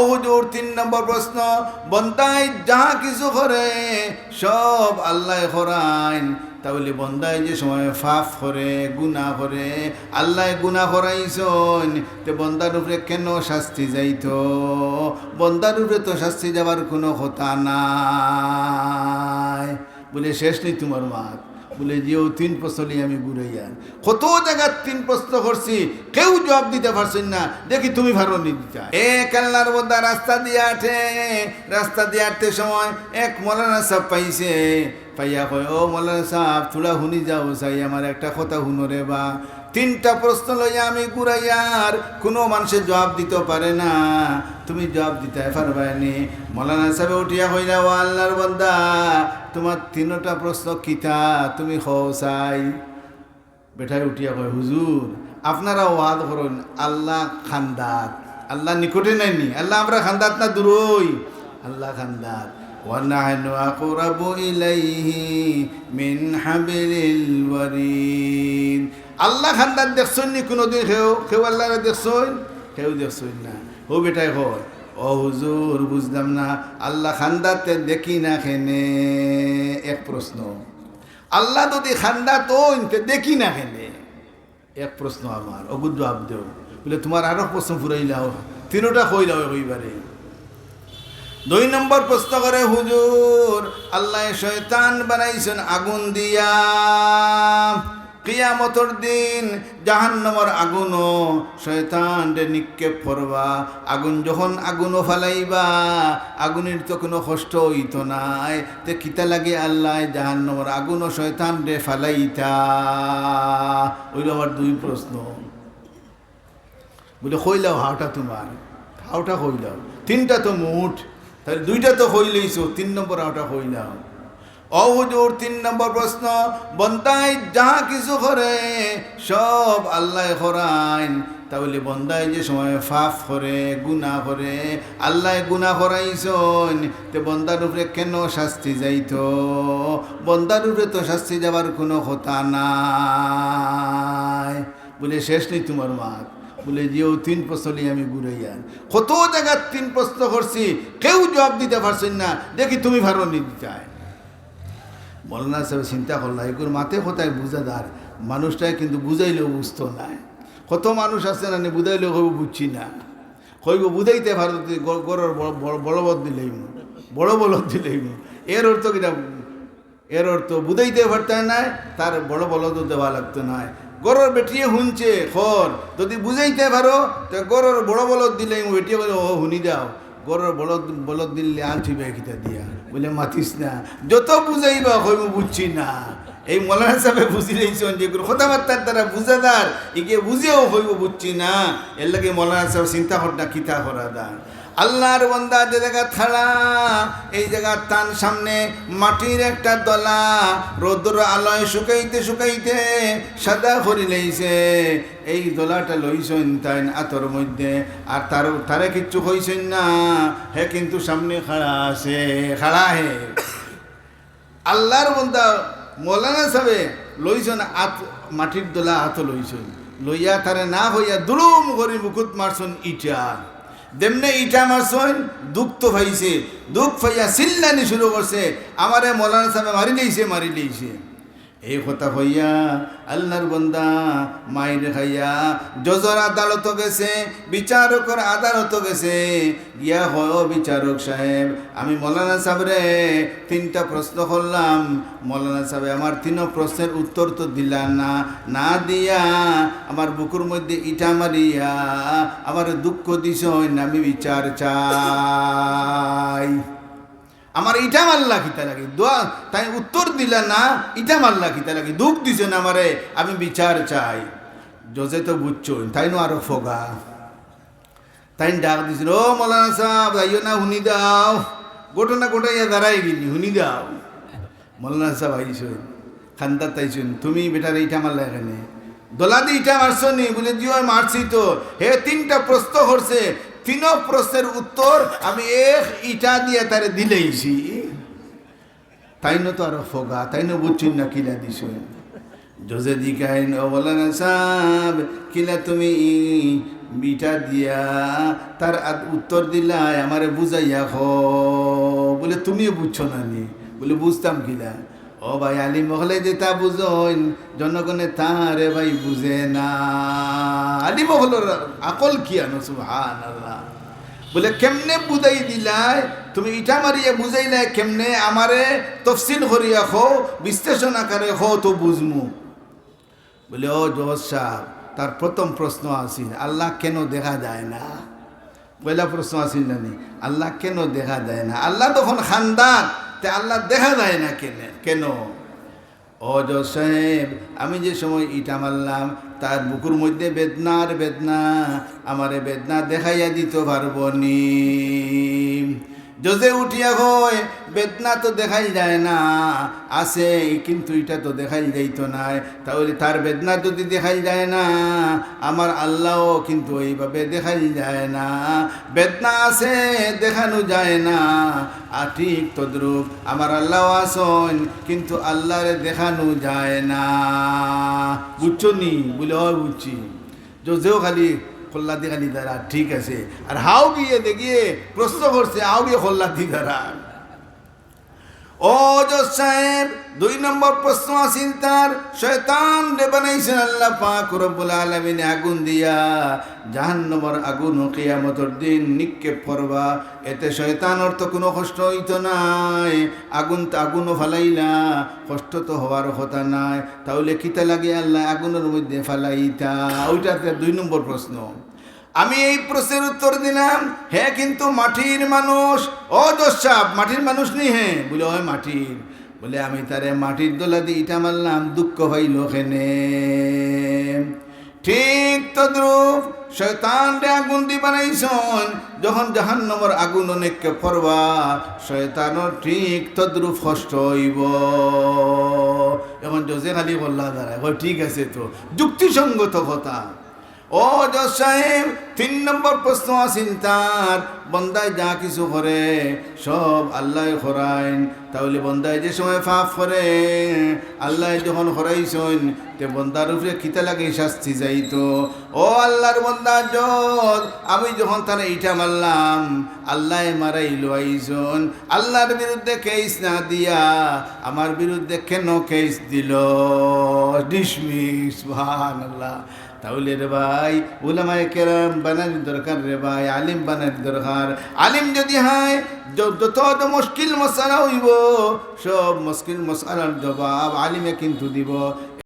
হুজুর 3 নম্বর প্রশ্ন, বন্দায় যাহা কিছু করে সব আল্লাহ করাইন, তাহলে বন্দায় যে সময় পাপ করে গুনাহ করে আল্লাহ গুনাহ করাইছেন, তে বন্দার উপরে কেন শাস্তি যাইতো? বন্দার উপরে তো শাস্তি যাবার কোনো কথা নাই। বলে শেষ নেই তোমার মাত? বলে যেও 3 প্রশ্ন নিয়ে আমি ঘুরাইয়া কত জায়গার 3 প্রশ্ন করছি, কেউ জবাব দিতে পারছেন না। দেখি তুমি ভালো নি দিতা। এক আল্লাহর বন্দা রাস্তা দিয়ে হাঁটতে সময় এক মৌলানা সাহেব পাইছে। পাইয়া কয়, ও মৌলানা সাহেব থোড়া শুনি যাও চাই, আমার একটা কথা শুনো রে বা। 3টা প্রশ্ন লইয়া আমি ঘুরাইয়ার কোনো মানুষের জবাব দিতে পারে না, তুমি জবাব দিতে পারবানি। মৌলানা সাহেব উঠিয়া কইলা, ও আল্লাহর বান্দা, তোমার 3টা প্রশ্ন কিতা তুমি হও চাই? বেটাই উঠিয়া কয়, হুজুর আপনারা ওয়াদ করুন আল্লাহ খান্দাত, আল্লাহ নিকটে নাইনি, আল্লাহ আমরা খান্দাত না দূরই, আল্লাহ খান্দাত। وَنَحْنُ أَقْرَبُ إِلَيْهِ مِنْ حَبْلِ الْوَرِيدِ। আল্লাহ খান্দাত দেখছেন নি কোনোদিন? কেউ আল্লাহরে দেখছেন? কেউ দেখছেন না। ও বেটাই হয়, ও হুজুর বুঝলাম না, আল্লাহ খান্দাতে দেখি না খেনে? এক প্রশ্ন। আল্লাহ যদি খান্দাত ওইতে দেখি না খেনে? এক প্রশ্ন আমার। অগুদ জবাব দেও। বলে তোমার আরো প্রশ্ন ফুরাইলাও, 3টা কইলাও এইবারে। 2 নম্বর প্রশ্ন করে, হুজুর আল্লাহ শয়তান বানাইছেন আগুন দিয়া, কিয়ামতের দিন জাহান্নামের আগুনও শয়তান রে নিক্ষেপ করবা। আগুন যখন আগুনও ফালাইবা, আগুনের তো কোনো কষ্ট হইতো নাই, তে কিতা লাগে আল্লাহ জাহান্নামের আগুনও শয়তান রে ফালাইতা? ওই আমার 2 প্রশ্ন। বলে কইলাও হাওটা তোমার, হাওটা কইলাও, 3টা তো মুঠ, তাহলে 2টা তো হইলেইছো, 3 নম্বর হাওটা কইলাও। ও হুজুর 3 নম্বর প্রশ্ন, বন্দায় যাহা কিছু করে সব আল্লাহ করাইন, তাহলে বন্দায় যে সময় পাপ করে গুনাহ করে আল্লাহ গুনাহ করাইছেন, তে বন্দার উপরে কেন শাস্তি যাইতো? বন্দার উপরে তো শাস্তি যাবার কোনো কথা নাই। বলে শেষ নেই তোমার মাত? বলে যেও 3 প্রশ্ন নিয়ে আমি ঘুরাইয়া কত জায়গার 3 প্রশ্ন করছি, কেউ জবাব দিতে পারছেন না। দেখি তুমি ভালো নি দিতায়। মৌলানা সাহেব চিন্তা করলাম, এগুলো মাথে কোথায় বুঝাদার মানুষটাই কিন্তু বুঝাইলেও বুঝতো না। কত মানুষ আছে না, বুঝাইলেও কইব বুঝছি না, কইব বুঝাইতে পারো গরুর বলবৎ দিলেই বড় বলদ দিলেই। এর অর্থ কিনা? এর অর্থ বুঝাইতে পারতে না, তার বড় বলদও দেওয়া লাগতো না। গরুর বেটিয়ে শুনছে খর, যদি বুঝাইতে পারো তো গরুর বড় বলদ দিলেই বেটিয়ে বলে, ও শুনি যাও, গরুর বলদ দিলে আলছিবে খিতা দিয়া। বলে মাতিস না, যত বুঝাইবা কইব বুঝছি না। এই মৌলানা সাহেব বুঝি রয়েছেন যে কথাবার্তার দ্বারা বুঝাদার, একে বুঝেও হইব বুঝছি না। এর লাগে মৌলানা সাহেব চিন্তা করনা কিতা করা দার। আল্লাহর বান্দা যে জায়গা থাড়া, এই জায়গার তান সামনে মাটির একটা দলা, রৌদ্র আলোয় শুকাইতে শুকাইতে সাদা করি লইছে। এই দলাটা লইছেন তাই আতর মধ্যে, আর তারে কিচ্ছু হইছেন না, হে কিন্তু সামনে খাড়া আছে, খাড়া হে। আল্লাহর বান্দা মৌলানা সাহেবে লইছেন মাটির দলা হাত লইছেন, লইয়া তারে না হইয়া দুলুম করে মুকুট মারছেন ইটা। যেমনে ইটা মারছেন দুঃখ তো ভাইছে, দুঃখ ভাইয়া চিল্লানি শুরু করছে, আমারে মৌলানা সাহেব মারি লইছে। এই কথা হইয়া আল্লাহর বান্দা মাইর খাইয়া জজর আদালত গেছে, বিচারকের আদালত গেছে। গিয়া হয়, বিচারক সাহেব আমি মৌলানা সাহেবরে 3টা প্রশ্ন করলাম, মৌলানা সাহেব আমার 3 প্রশ্নের উত্তর তো দিলা না, না দিয়া আমার বুকুর মধ্যে ইটা মারিয়া আমার দুঃখ দিছ, আমি বিচার চাই। আমার ইটা মাল্লা খিতা লাগে, তাই উত্তর দিলা না, ইটা মাল্লা খিতা লাগে, দুঃখ দিছে না আমারে, আমি বিচার চাই। জজে তো বুঝছো, তাই নো আরো ফোগা, তাই ডাক দিছিল, ও মৌলানা সাহেব আইও না, শুনি দাও, ঘটনা ঘটাইয়া দাঁড়াই গেলি, শুনি দাও। মৌলানা সাহেব আইসুন, খান্দার তাইছুন, তুমি বেটার ইটা মারলা এখানে, দোলা দিয়ে ইটা মারছো নি? বলে জিও মারছি তো। হে 3টা প্রশ্ন করছে, 3 প্রশ্নের উত্তর আমি এক ইটা দিয়ে তারে দিলেইছি। তাই না তো আরো ফোগা, তাই না বুঝছেন না কিলা দিছ। জজে দিকাইন, ও মৌলানা সাহেব কিলা তুমি ইটা দিয়া তার উত্তর দিলাই আমারে বুঝাইয়া খ বলে তুমিও বুঝছো না নি বলে বুঝতাম কিলা ও ভাই আলিম হলে যে তা বুঝন জনগণে তারে ভাই বুঝে না আলিম হলোর আকল কি আনো সুবহানাল্লাহ বলে কেমনে বুঝাই দিলাই তুমি ইটা মারিয়া বুঝাইলাই কেমনে আমারে তফসিল করিয়া খো বিশ্লেষণ আকারে খো তো বুঝমু বলে ও জজ সাহেব তার প্রথম প্রশ্ন আসিল আল্লাহ কেন দেখা যায় না পয়লা প্রশ্ন আসিল জানি আল্লাহ কেন দেখা যায় না আল্লাহ তখন খানদান তে আল্লাহ দেখা যায় না কেন ও জজ সাহেব আমি যে সময় ইটা মারলাম তার বুকুর মধ্যে বেদনা আর বেদনা আমারে বেদনা দেখাইয়া দিতে পারবো নি জজে উঠিয়া হয় বেদনা তো দেখাই যায় না আছে কিন্তু এটা তো দেখাই যাইতো না তাহলে তার বেদনা যদি দেখাই যায় না আমার আল্লাহও কিন্তু এইভাবে দেখাই যায় না বেদনা আছে দেখানো যায় না আর ঠিক তদ্রুপ আমার আল্লাহ আসন কিন্তু আল্লাহরে দেখানো যায় না বুঝছো নি বলে হয় বুঝছি জজেও খালি খোল্লাদি খালি দাঁড়া ঠিক আছে আর হাও গিয়ে দেখিয়ে প্রশ্ন করছে হাও গিয়ে খোল্লাদি দাঁড়া ও জজ সাহেব 2 নম্বর প্রশ্ন আসিল তার শয়তান রে বানাইছেন আল্লাহ পাক রব্বুল আলামিন আগুন দিয়া জাহান্নামের আগুন কিয়ামতের দিন নিক্ষেপ করবা এতে শয়তান অর্থ কোনো কষ্ট হইতো নাই আগুনও ফালাইলা কষ্ট তো হওয়ার কথা নাই তাহলে কিতা লাগে আল্লাহ আগুনের মধ্যে ফালাইতা ওইটাতে 2 নম্বর প্রশ্ন আমি এই প্রশ্নের উত্তর দিলাম হ্যাঁ কিন্তু মাটির মানুষ ও জজ সাহেব মাটির মানুষ নেই হ্যাঁ বলে হয় মাটির বলে আমি তারে মাটির দোলা দিয়ে ইটা মারলাম দুঃখ হইল খেনে ঠিক তদ্রুপ শয়তান রে আগুন দি বানাইছন যখন জাহান্নামের আগুন অনেককে পড়বা শয়তানও ঠিক তদ্রুপ কষ্ট হইব এখন জজে খালি বললা দাঁড়ায় ঠিক আছে তো যুক্তিসঙ্গত কথা ও জজ সাহেব 3 নম্বর প্রশ্ন আসিল তার বন্দায় যা কিছু করে সব আল্লাহ করাইন তাহলে বন্দায় যে সময় পাপ করে আল্লাহ যখন করাইছেন তে বন্দার উপরে খিতা লাগে শাস্তি যাইতো ও আল্লাহর বন্দা জজ আমি যখন তারা ইটা মারলাম আল্লাহ মারাইলো আইজন আল্লাহর বিরুদ্ধে কেস না দিয়া আমার বিরুদ্ধে কেন কেস দিল ডিসমিস সুবহানাল্লাহ তাহলে রে ভাই উলামায়ে কেরাম বানানি দরকার রে ভাই আলিম বানানি দরকার আলিম যদি হয় যত মুশকিল মশালা হইব সব মুশকিল মশালার জবাব আলিমে কিন্তু দিব